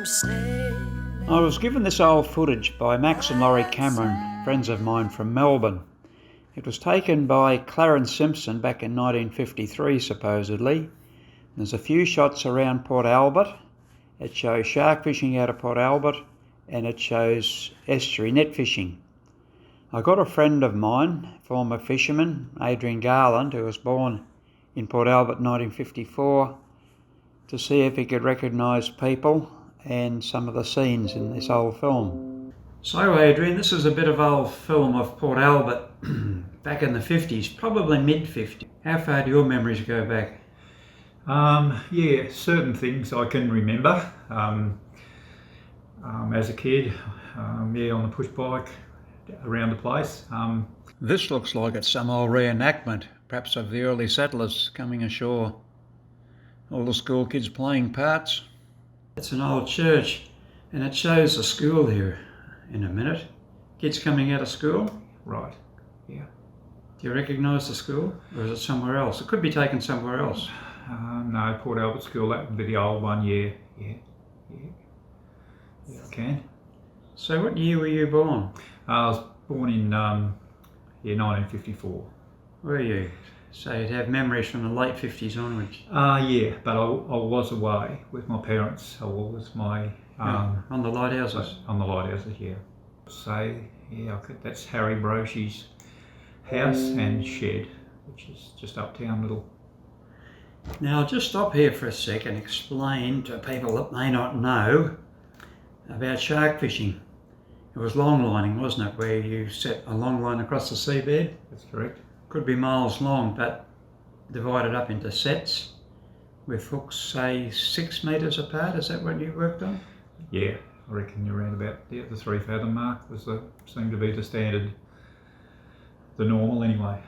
I was given this old footage by Max and Laurie Cameron, friends of mine from Melbourne. It was taken by Clarence Simpson back in 1953 supposedly. There's a few shots around Port Albert. It shows shark fishing out of Port Albert and it shows estuary net fishing. I got a friend of mine, former fisherman, Adrian Garland, who was born in Port Albert in 1954, to see if he could recognise people and some of the scenes in this old film. So Adrian, this is a bit of old film of Port Albert back in the 50s, probably mid-50s. How far do your memories go back? Yeah, certain things I can remember. As a kid, on the push bike around the place. This looks like it's some old reenactment, perhaps of the early settlers coming ashore. All the school kids playing parts. It's an old church and it shows the school here in a minute. Kids coming out of school. Right, yeah. Do you recognise the school or is it somewhere else? It could be taken somewhere else. No, Port Albert School, that would be the old one, yeah, I can. So what year were you born? I was born in 1954. Were you? So you'd have memories from the late 50s onwards? Yeah, but I was away with my parents. I was my... on the lighthouses? On the lighthouses, yeah. So, yeah, that's Harry Brochie's house and shed, which is just uptown little. Now I'll just stop here for a sec and explain to people that may not know about shark fishing. It was long lining, wasn't it, where you set a long line across the seabed? That's correct. Could be miles long, but divided up into sets with hooks, say 6 metres apart. Is that what you worked on? Yeah, I reckon you're around about the 3 fathom mark seemed to be the standard, the normal anyway.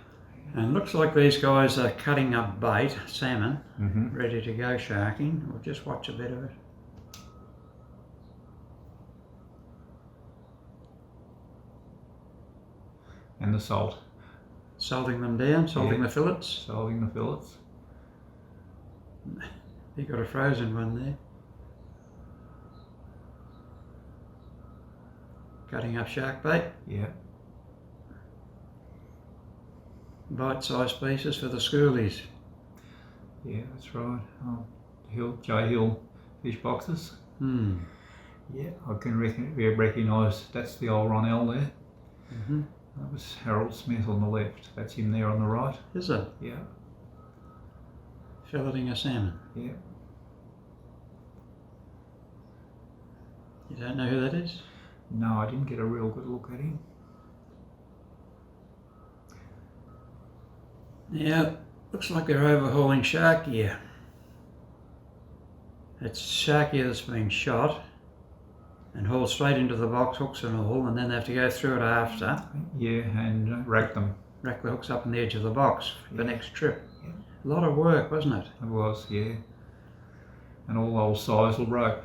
And it looks like these guys are cutting up bait, salmon, ready to go sharking. We'll just watch a bit of it. And the salt. Salting them down, salting the fillets. Salting the fillets. You got a frozen one there. Cutting up shark bait. Yeah. Bite-sized pieces for the schoolies. Yeah, that's right. J Hill fish boxes. Yeah, I can recognise that's the old Ronell there. That was Harold Smith on the left. That's him there on the right. Is it? Yeah. Filleting a salmon. Yeah. You don't know who that is? No, I didn't get a real good look at him. Now, looks like they're overhauling shark gear. It's shark gear that's been shot and hauled straight into the box, hooks and all, and then they have to go through it after. Yeah, and rack them. Rack the hooks up on the edge of the box for the next trip. Yeah. A lot of work, wasn't it? It was, yeah. And all old sisal rope.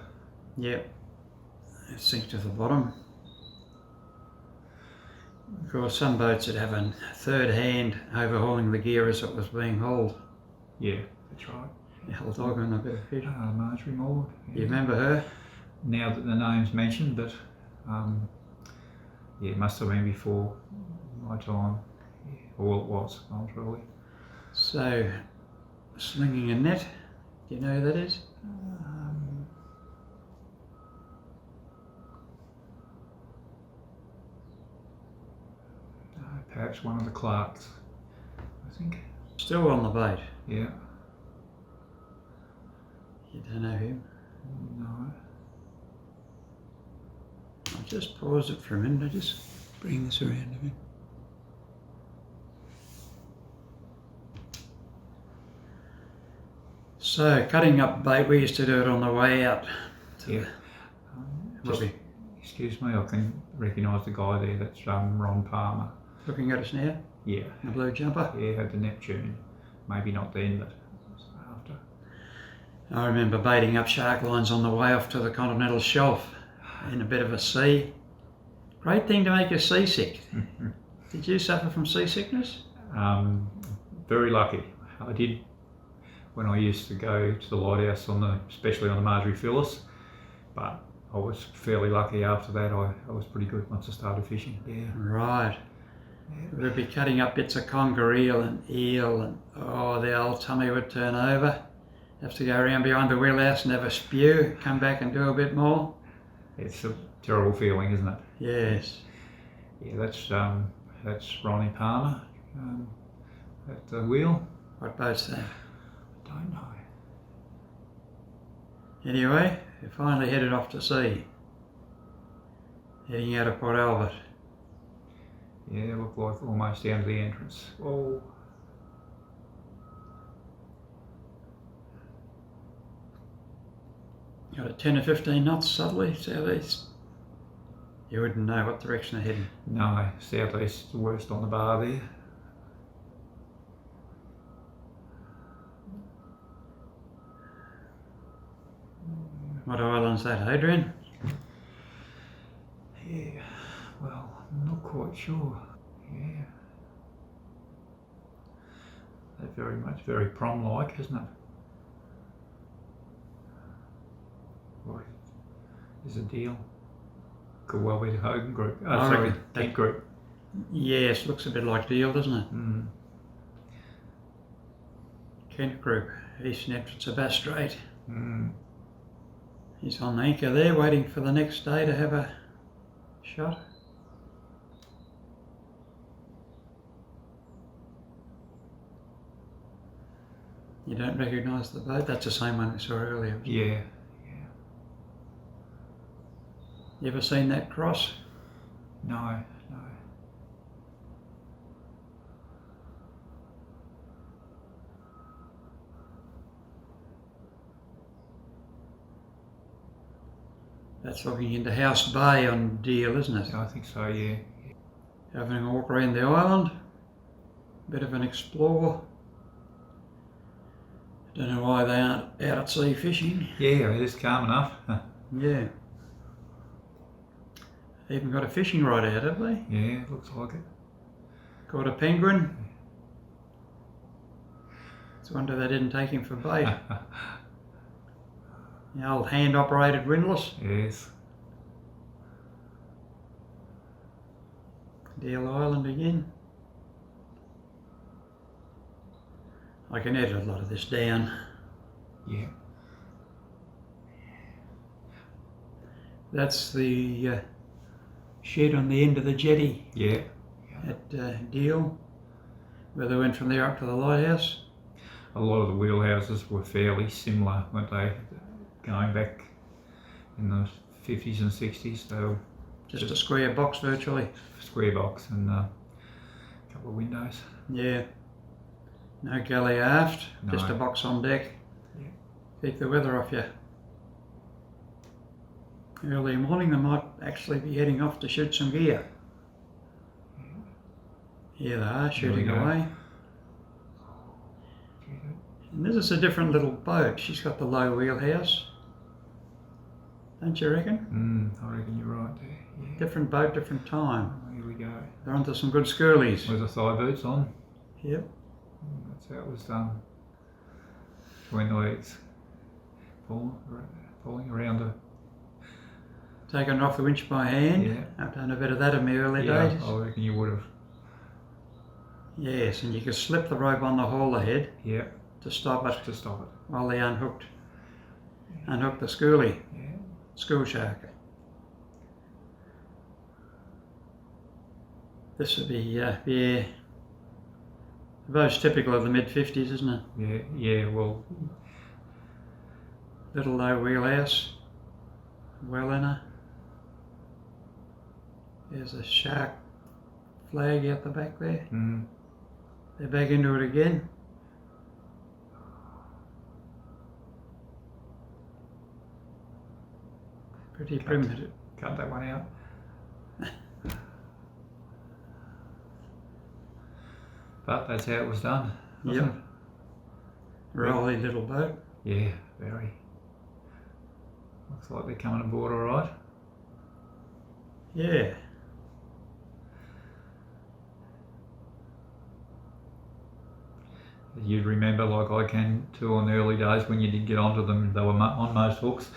Yep. It sinks to the bottom. Of course, some boats would have a third hand overhauling the gear as it was being hauled. Yeah, that's right. The old dog on a bit of fish. Marjorie Maud. Yeah. You remember her? Now that the name's mentioned, but yeah, it must have been before my time. Yeah. Or it was, really. So, slinging a net, do you know who that is? Perhaps one of the Clarks, I think. Still on the bait? Yeah. You don't know him? No. I'll just pause it for a minute. I'll just bring this around a bit. So, cutting up bait, we used to do it on the way out. Yeah. Excuse me, I can recognise the guy there. That's Ron Palmer. Looking at us now? Yeah. The blue jumper? Yeah, had the Neptune. Maybe not then, but after. I remember baiting up shark lines on the way off to the continental shelf in a bit of a sea. Great thing to make you seasick. Did you suffer from seasickness? Very lucky. I did when I used to go to the lighthouse, especially on the Marjorie Phyllis. but I was fairly lucky after that. I was pretty good once I started fishing. Yeah. Right. Yeah. We'd be cutting up bits of conger eel, and the old tummy would turn over. Have to go around behind the wheelhouse and have a spew, come back and do a bit more. It's a terrible feeling, isn't it? Yes. Yeah, that's Ronnie Palmer at the wheel. What boat's that? I don't know. Anyway, we finally headed off to sea. Heading out of Port Albert. Yeah, it looked like almost down to the entrance. Oh. Got a 10 or 15 knots southerly, southeast. You wouldn't know what direction they're heading. No, southeast is the worst on the bar there. What island's that, Adrian? Yeah, well, I'm not quite sure. Yeah. They're very prom-like, isn't it? Or is a deal? Could well be the Hogan group. Sorry, Kent group. Yes, looks a bit like Deal, doesn't it? Mm. Kent group, eastern entrance of Bass Strait. Mm. He's on anchor there, waiting for the next day to have a shot. You don't recognise the boat? That's the same one we saw earlier. Yeah. You ever seen that cross? No. That's looking into House Bay on Deal, isn't it? I think so, yeah. Having a walk around the island. Bit of an explore. Don't know why they aren't out at sea fishing. Yeah, it is calm enough. Yeah. Even got a fishing rod out, have they? Yeah, looks like it. Caught a penguin. It's a wonder they didn't take him for bait. The old hand-operated windlass. Yes. Deal Island again. I can edit a lot of this down. Yeah. That's the shed on the end of the jetty. Yeah. At Deal, where they went from there up to the lighthouse. A lot of the wheelhouses were fairly similar, weren't they? Going back in the 50s and 60s, so just a square box virtually. Square box and a couple of windows. Yeah. No galley aft, No. just a box on deck. Yeah. Keep the weather off you. Early morning they might actually be heading off to shoot some gear. Here they are, shooting away. And this is a different little boat. She's got the low wheelhouse. Don't you reckon? I reckon you're right there. Yeah. Different boat, different time. Here we go. They're onto some good schoolies. With the thigh boots on. Yep. That's how it was done. Between the legs. Pulling around the... Taken off the winch by hand. Yeah. I've done a bit of that in my early days. I reckon you would have. Yes, and you could slip the rope on the hauler head. Yeah. To stop it. To stop it. While they unhooked the schoolie. Yeah. School shark. This would be, yeah, most typical of the mid-50s, isn't it? Yeah, well... Little low wheelhouse, well in her. There's a shark flag out the back there. They're back into it again. Pretty primitive. Cut that one out. But that's how it was done, wasn't it? Rolly little boat. Yeah, very. Looks like they're coming aboard all right. Yeah. You'd remember, like I can too, on the early days when you did get onto them, they were on most hooks.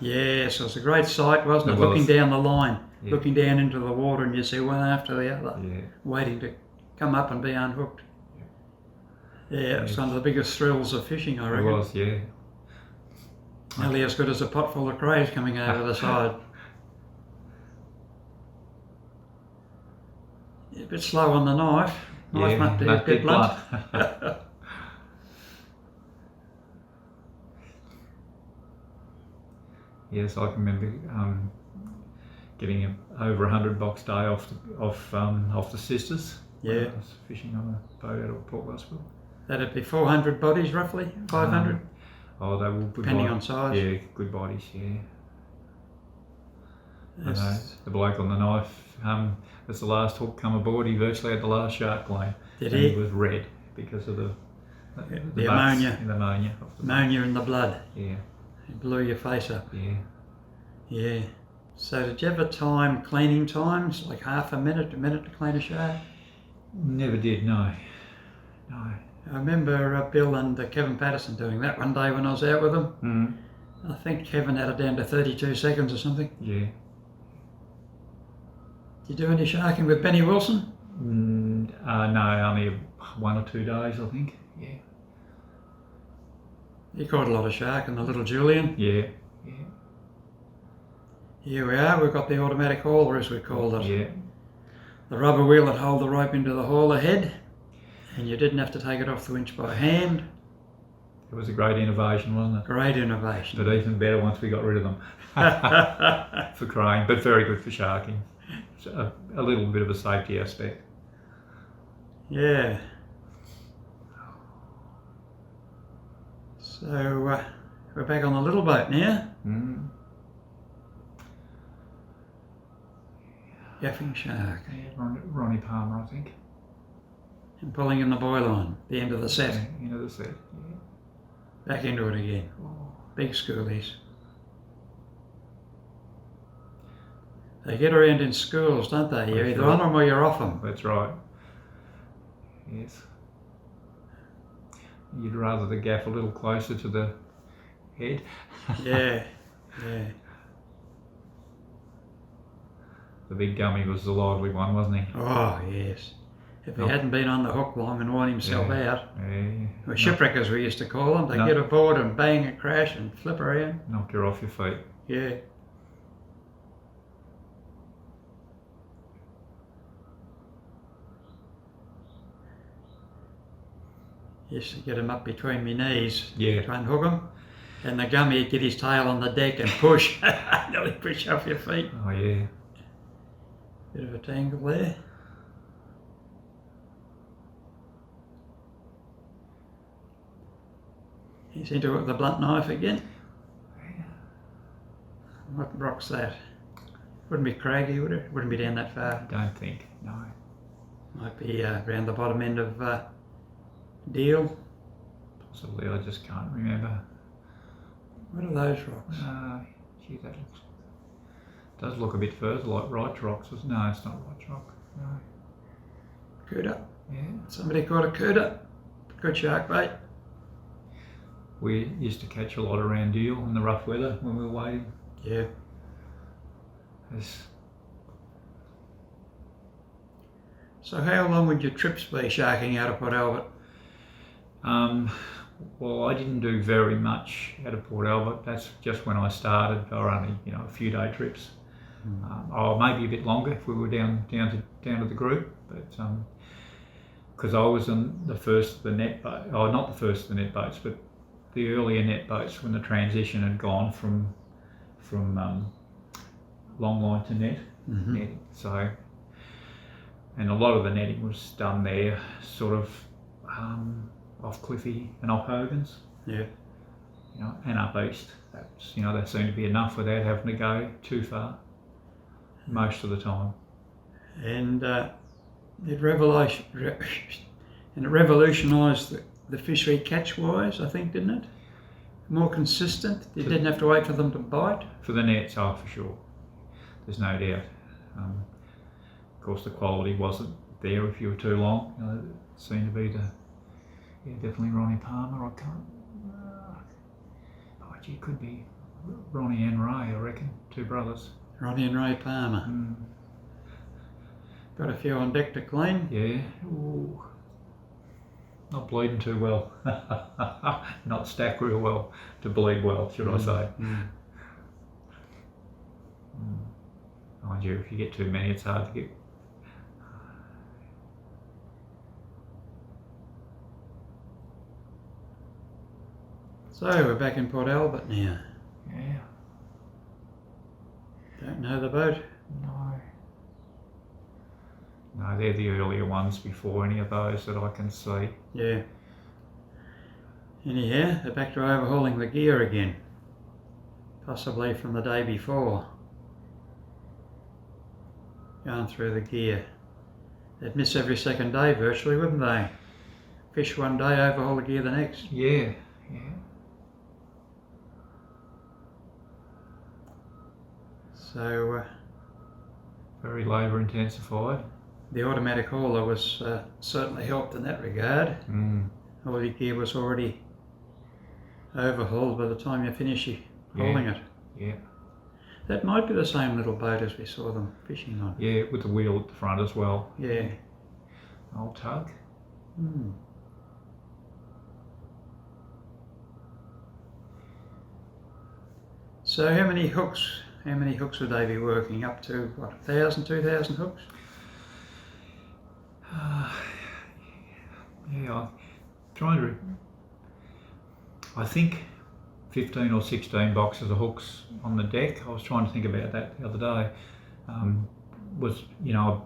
Yes, it was a great sight, wasn't it? It Looking was. down the line, Yeah. looking down into the water, and you see one after the other, Yeah. waiting to come up and be unhooked. Yeah, it's one of the biggest thrills of fishing, I It reckon. was, yeah. Nearly as good as a pot full of crays coming over the side. A bit slow on the knife. Knife must be a bit blunt. Yes, I can remember getting over 100 box day off the sisters. Yeah. When I was fishing on a boat out of Port Westfield. That'd be 400 bodies roughly, 500? Oh, they will good Depending bodies. on size. Yeah, good bodies, yeah. Yes. I know, the bloke on the knife, as the last hook come aboard, he virtually had the last shark plane. Did and he? He was red because of the ammonia. The ammonia. Ammonia in the blood. Yeah. It blew your face up. Yeah. Yeah. So did you ever time cleaning times, like half a minute to clean a shark? Never did, no. No. I remember Bill and Kevin Patterson doing that one day when I was out with them. Mm. I think Kevin had it down to 32 seconds or something. Yeah. Did you do any sharking with Benny Wilson? No, only 1 or 2 days, I think. Yeah. He caught a lot of shark in the Little Julian. Yeah. Yeah. Here we are, we've got the automatic hauler as we called it. Yeah. The rubber wheel that hold the rope into the hauler head, and you didn't have to take it off the winch by hand. It was a great innovation, wasn't it? Great innovation. But even better once we got rid of them. For crane, but very good for sharking. So a little bit of a safety aspect. Yeah. So we're back on the little boat now. Mm. Gaffing shark. Yeah, Ronnie Palmer, I think. And pulling in the buoy line, the end of the set. Yeah, end of the set. Yeah. Back into it again. Oh. Big schoolies. They get around in schools, don't they? You're either on them or you're off them. That's right. Yes. You'd rather the gaff a little closer to the head. Yeah, yeah. The big gummy was the lively one, wasn't he? Oh, yes. If he hadn't been on the hook long and worn himself out. Yeah. Well, shipwreckers we used to call them. They No. get aboard and bang and crash and flip around. Knock you off your feet. Yeah. Used to get him up between my knees. Yeah. Try and hook him. And the gummy would get his tail on the deck and push. Nearly push off your feet. Oh yeah. Bit of a tangle there. He's into it with the blunt knife again. What rock's that? Wouldn't be craggy, would it? Wouldn't be down that far. Don't think, no. Might be around the bottom end of Deal. Possibly, I just can't remember. What are those rocks? Gee, does look a bit further like right rocks. No, it's not right rock. No. Cuda. Yeah. Somebody caught a cuda. Good shark bait. We used to catch a lot around Deal in the rough weather when we were waiting. Yeah. So how long would your trips be sharking out of Port Albert? Well, I didn't do very much out of Port Albert. That's just when I started. Or only a few day trips. Or maybe a bit longer if we were down to the group. But because I was on the first of the net boat, not the first of the net boats, but the earlier net boats when the transition had gone from long line to net netting. So, and a lot of the netting was done there, sort of off Cliffy and off Hogan's. Yeah. And up east. That's that seemed to be enough without having to go too far. Most of the time. And it revolutionised the fishery catch-wise, I think, didn't it? More consistent. You didn't have to wait for them to bite. For the nets, for sure. There's no doubt. Of course, the quality wasn't there if you were too long. It seemed to be Yeah, definitely Ronnie Palmer. I can't. Oh, gee, it could be Ronnie and Ray, I reckon. Two brothers. Ronnie and Ray Palmer. Got a few on deck to clean. Yeah. Ooh. Not bleeding too well. Not stacked real well to bleed well, should I say. Mind you, if you get too many, it's hard to get. So we're back in Port Albert now. Yeah. Don't know the boat? No. No, they're the earlier ones before any of those that I can see. Yeah. Anyhow, they're back to overhauling the gear again. Possibly from the day before. Going through the gear. They'd miss every second day virtually, wouldn't they? Fish one day, overhaul the gear the next. Yeah, yeah. So, very labour intensified. The automatic hauler was certainly helped in that regard. All your gear was already overhauled by the time you finish hauling it. Yeah. That might be the same little boat as we saw them fishing on. Yeah, with the wheel at the front as well. Yeah. Old tug. So how many hooks would they be working up to? What, 1,000, 2,000 hooks? Yeah, I'm trying to. I think 15 or 16 boxes of hooks on the deck. I was trying to think about that the other day. Was, you know,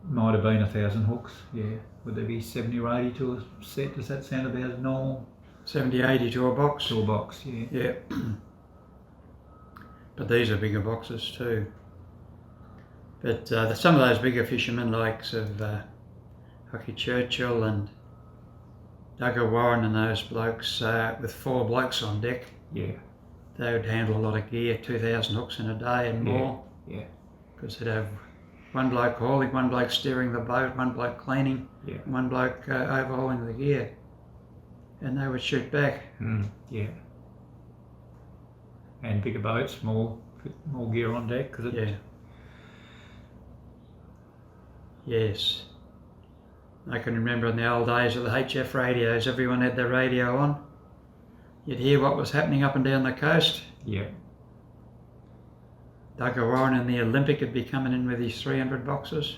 might have been 1,000 hooks. Yeah. Would there be 70 or 80 to a set? Does that sound about normal? 70, 80 to a box? To a box, yeah. Yeah. But these are bigger boxes too. But some of those bigger fishermen, likes of Hucky Churchill and Doug Warren and those blokes with 4 blokes on deck, yeah, they would handle a lot of gear, 2,000 hooks in a day and more. Yeah. Because they'd have one bloke hauling, one bloke steering the boat, one bloke cleaning, one bloke overhauling the gear. And they would shoot back. Yeah. And bigger boats, more gear on deck. Cause yeah. Yes. I can remember in the old days of the HF radios, everyone had their radio on. You'd hear what was happening up and down the coast. Yeah. Doug Warren in the Olympic would be coming in with his 300 boxes.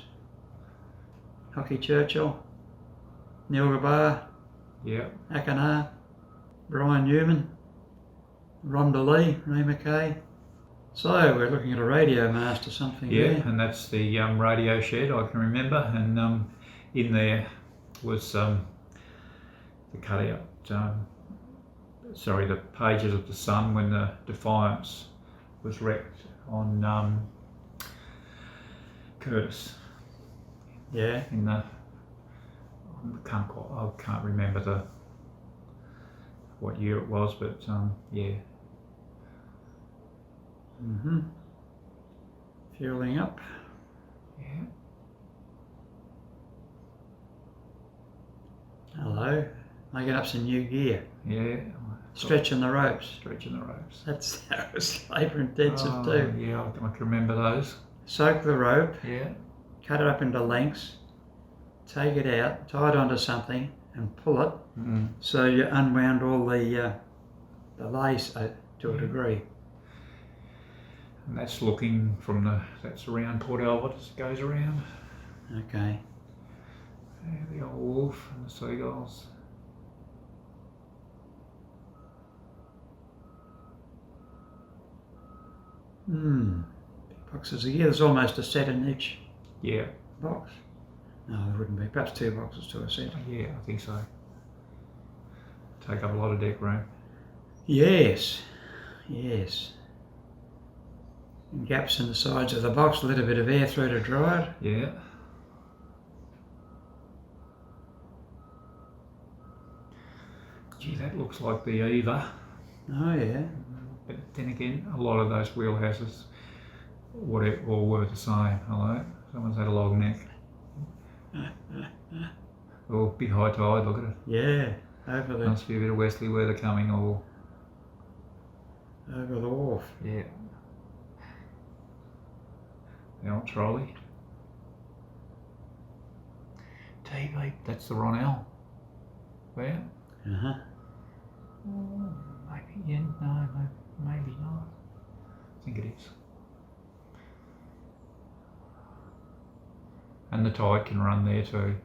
Hucky Churchill, Neil Gabar, yeah, Akana, Brian Newman, Rhonda Lee, Ray McKay. So we're looking at a radio mast or something yeah, there. And that's the radio shed, I can remember, and in there was the cutout, the pages of the Sun when the Defiance was wrecked on Curtis. Yeah. In the, I can't remember what year it was, but yeah. Fueling up. Yeah. Hello. Making up some new gear. Yeah. Stretching the ropes. Stretching the ropes. That was labour intensive too. Yeah, I can remember those. Soak the rope. Yeah. Cut it up into lengths. Take it out. Tie it onto something and pull it. So you unwound all the lace to a degree. And that's looking from that's around Port Albert as it goes around. Okay. Yeah, the old Wharf and the seagulls. Big boxes of gear. There's almost a set in each box. No, there wouldn't be. Perhaps 2 boxes to a set. Yeah, I think so. Take up a lot of deck room. Yes. Yes. And gaps in the sides of the box, a little bit of air through to dry it. Yeah. Gee, that looks like the Eva. Oh yeah. But then again, a lot of those wheelhouses all were the same. Hello? Someone's had a long neck. Oh, big high tide, look at it. Yeah, over the Must be a bit of westerly weather coming, or... over the wharf. Yeah. The old trolley. TV, that's the Ronell. Where? Uh-huh. Maybe, yeah, no, maybe not. I think it is. And the tide can run there too.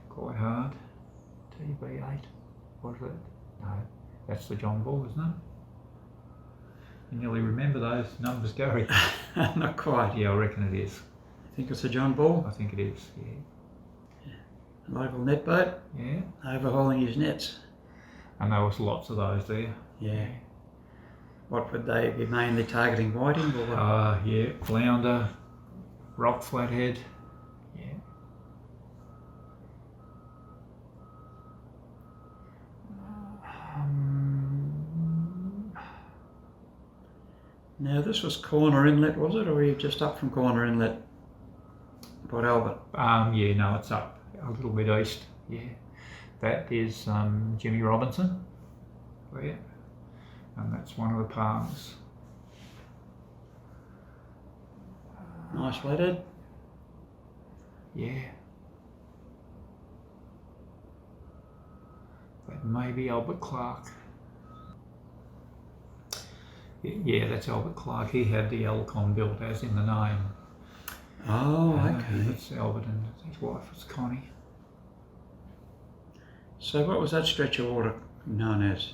Quite hard. TB8. What is it? No, that's the John Bull, isn't it? You nearly remember those numbers, Garry. Not quite. Yeah, I reckon it is. You think it's a John Bull? I think it is, yeah. Local net boat? Yeah. Overhauling his nets. And there was lots of those there. Yeah. What would they be mainly targeting? Whiting or what? Yeah, flounder, rock flathead. Yeah. Now this was Corner Inlet, was it? Or were you just up from Corner Inlet, Port Albert? Yeah, no, it's up a little bit east. Yeah. That is Jimmy Robinson. Yeah. And that's one of the palms. Nice flathead. Yeah. That may be Albert Clark. Yeah, that's Albert Clark. He had the Elcon built as in the name. Oh, okay. That's Albert and his wife was Connie. So what was that stretch of water known as?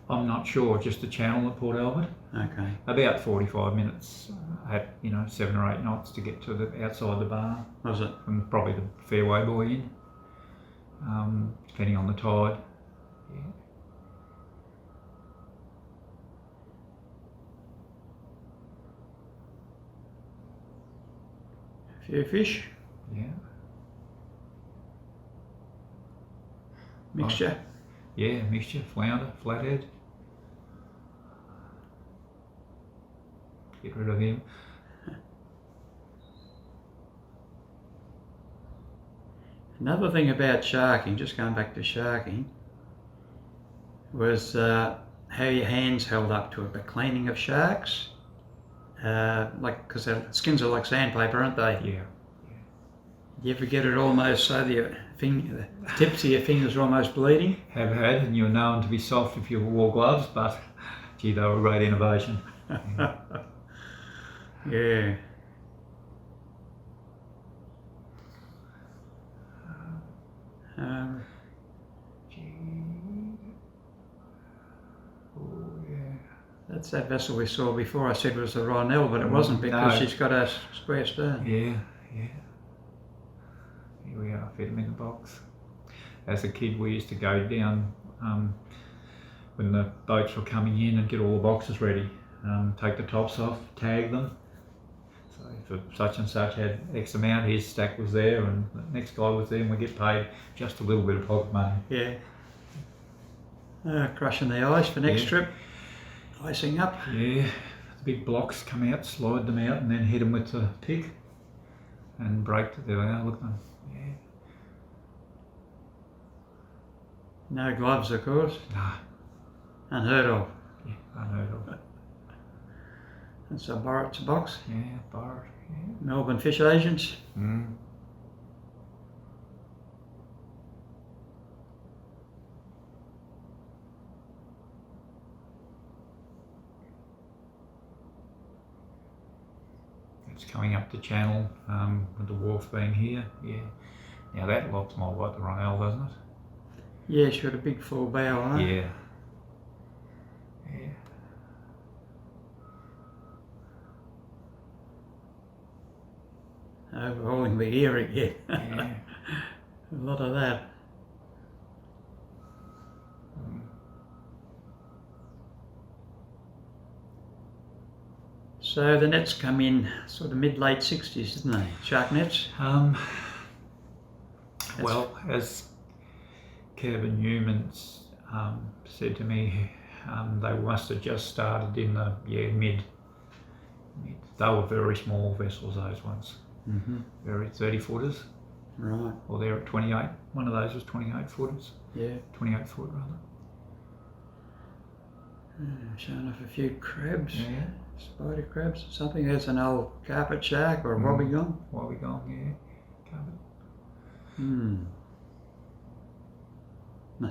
I'm not sure, just the channel at Port Albert. Okay. About 45 minutes at 7 or 8 knots to get to the outside the bar. Was it? And probably the fairway buoy in, depending on the tide. Yeah. A few fish? Yeah. Mixture? Yeah, mixture, flounder, flathead. Get rid of him. Another thing about sharking, just going back to sharking, was how your hands held up to it, the cleaning of sharks. Because their skins are like sandpaper, aren't they? Yeah. You ever get it almost so that the tips of your fingers are almost bleeding? Have had, and you're known to be soft if you wore gloves, but gee, they were a great innovation. Yeah. That's that vessel we saw before. I said it was the Ronell, but it wasn't because No. she's got a square stern. Yeah. Here we are, fit them in the box. As a kid, we used to go down when the boats were coming in and get all the boxes ready. Take the tops off, tag them. So if such and such had X amount, his stack was there, and the next guy was there, and we get paid just a little bit of pocket money. Yeah. Crushing the ice for next trip. Icing up. Yeah, the big blocks come out, slide them out, and then hit them with the pick and break. There they are, look at them. Yeah. No gloves, of course. Nah. Unheard of. Yeah, unheard of. That's a Barrett's box. Yeah, Barrett. Yeah. Melbourne Fish Agents. It's coming up the channel with the wharf being here. Yeah. Now that looks more like the Ronell, doesn't it? Yeah, she's got a big full bow on it. Yeah. Overhauling the gear again. Yeah. A lot of that. So the nets come in sort of mid-late 60s, didn't they? Shark nets? Well, as Kevin Newman said to me, they must have just started in the mid. They were very small vessels, those ones. Mm-hmm. Very 30 footers. Right. Or they're at 28. One of those was 28 footers. Yeah. 28 foot rather. Showing off a few crabs. Yeah. Spider crabs or something. There's an old carpet shark or a wobbegong. Wobbegong, yeah. Carpet.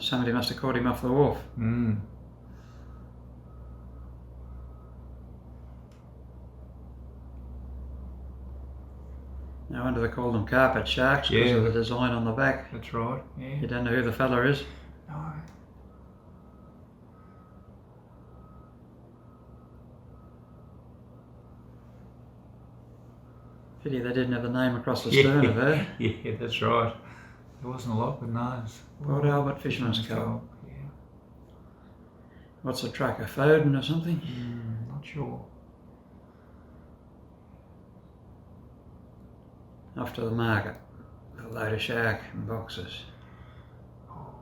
Somebody must have caught him off the wharf. Mm. No wonder they call them carpet sharks because of the design on the back. That's right, yeah. You don't know who the fella is? No. Pity they didn't have the name across the stern of her. Yeah, that's right. There wasn't a lot with those. Port Albert Fisherman's Cove. Yeah. What's the truck, a Foden or something? Not sure. Off to the market. A load of shark and boxes. Oh.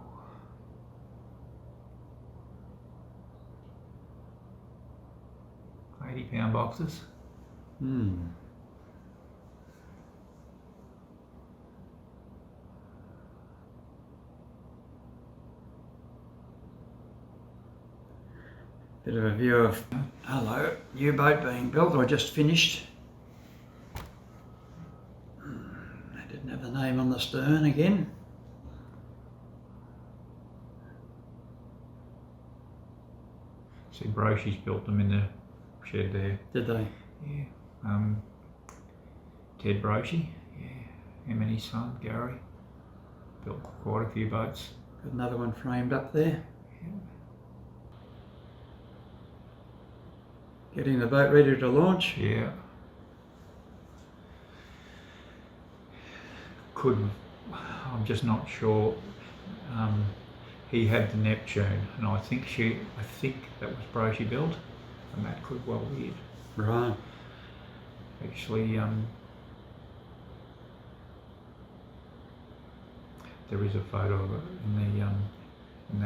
80-pound boxes. Bit of a view of, hello, new boat being built or just finished. They didn't have the name on the stern again. See, Brochi's built them in the shed there. Did they? Yeah. Ted Brochi, yeah. Him and his son, Garry. Built quite a few boats. Got another one framed up there. Yeah. Getting the boat ready to launch. Yeah. I'm just not sure. He had the Neptune, and I think that was Brochi built, and that could well be it. Right. Actually, there is a photo of it in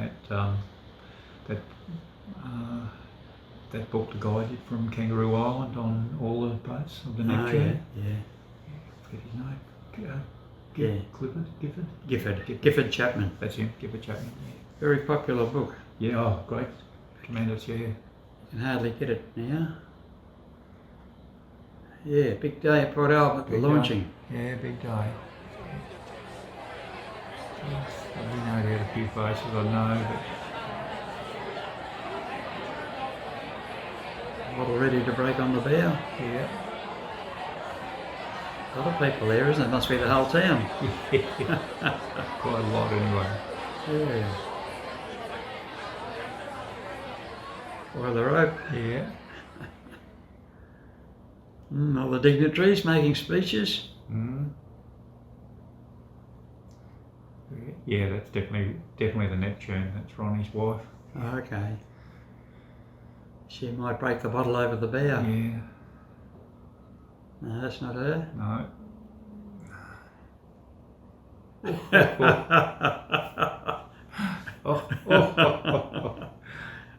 that book the guy did from Kangaroo Island on all the boats of the Neptune. Yeah. Forget his name. Gifford Chapman. That's him, Gifford Chapman. Yeah. Very popular book. Yeah, oh, great. Tremendous, yeah. You can hardly get it now. Yeah, big day at Port Albert, the launching. Yeah, big day. We know they had a few faces, I know, but Water ready to break on the bow. yeah. A lot of people there, isn't it? Must be the whole town. Quite a lot anyway. Yeah. Coil the rope. Yeah. All the dignitaries making speeches. Yeah, that's definitely the Neptune. That's Ronnie's wife. Okay. She might break the bottle over the bow. Yeah. No, that's not her. No.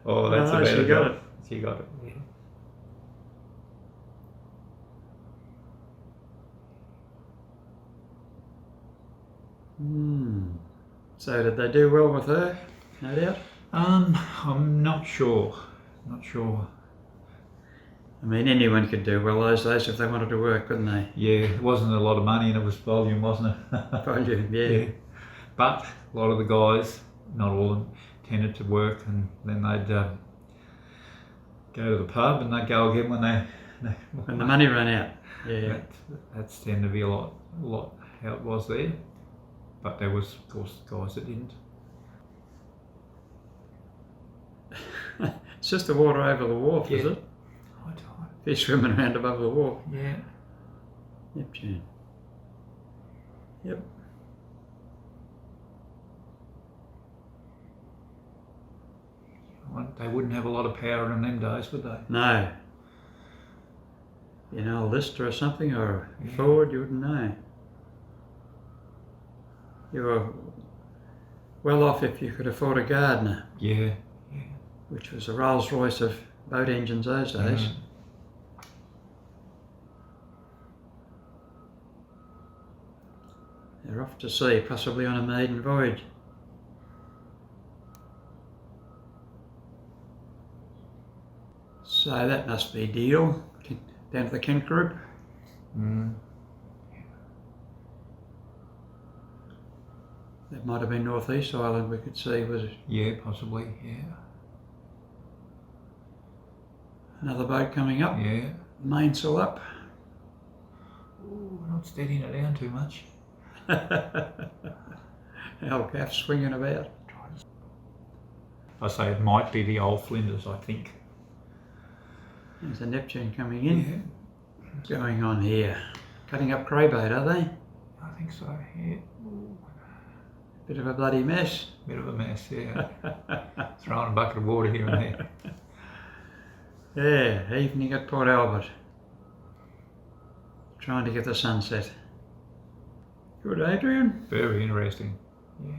Oh, that's a better she got it. She got it. Yeah. So did they do well with her? No doubt. I'm not sure. Not sure. I mean, anyone could do well those days if they wanted to work, couldn't they? Yeah, it wasn't a lot of money and it was volume, wasn't it? Volume, yeah. But a lot of the guys, not all of them, tended to work and then they'd go to the pub and they'd go again When the money ran out. Yeah. That's tended to be a lot how it was there. But there was, of course, guys that didn't. It's just the water over the wharf, is it? High tide. Fish swimming around above the wharf. Yeah. Neptune. Yep. They wouldn't have a lot of power in them days, would they? No. You know, a Lister or something, or a Ford, you wouldn't know. You were well off if you could afford a Gardner. Yeah. Which was a Rolls Royce of boat engines those days. They're off to sea, possibly on a maiden voyage. So that must be Deal, down to the Kent group. That might have been North East Island we could see, was it? Yeah, possibly, yeah. Another boat coming up. Yeah. Mainsail up. Ooh, we're not steadying it down too much. Our gaff swinging about. I say it might be the old Flinders, I think. There's a Neptune coming in. Yeah. What's going on here? Cutting up craybait, are they? I think so, yeah. Ooh. Bit of a bloody mess. Bit of a mess, yeah. Throwing a bucket of water here and there. Yeah, evening at Port Albert. Trying to get the sunset. Good, Adrian. Very interesting. Yeah.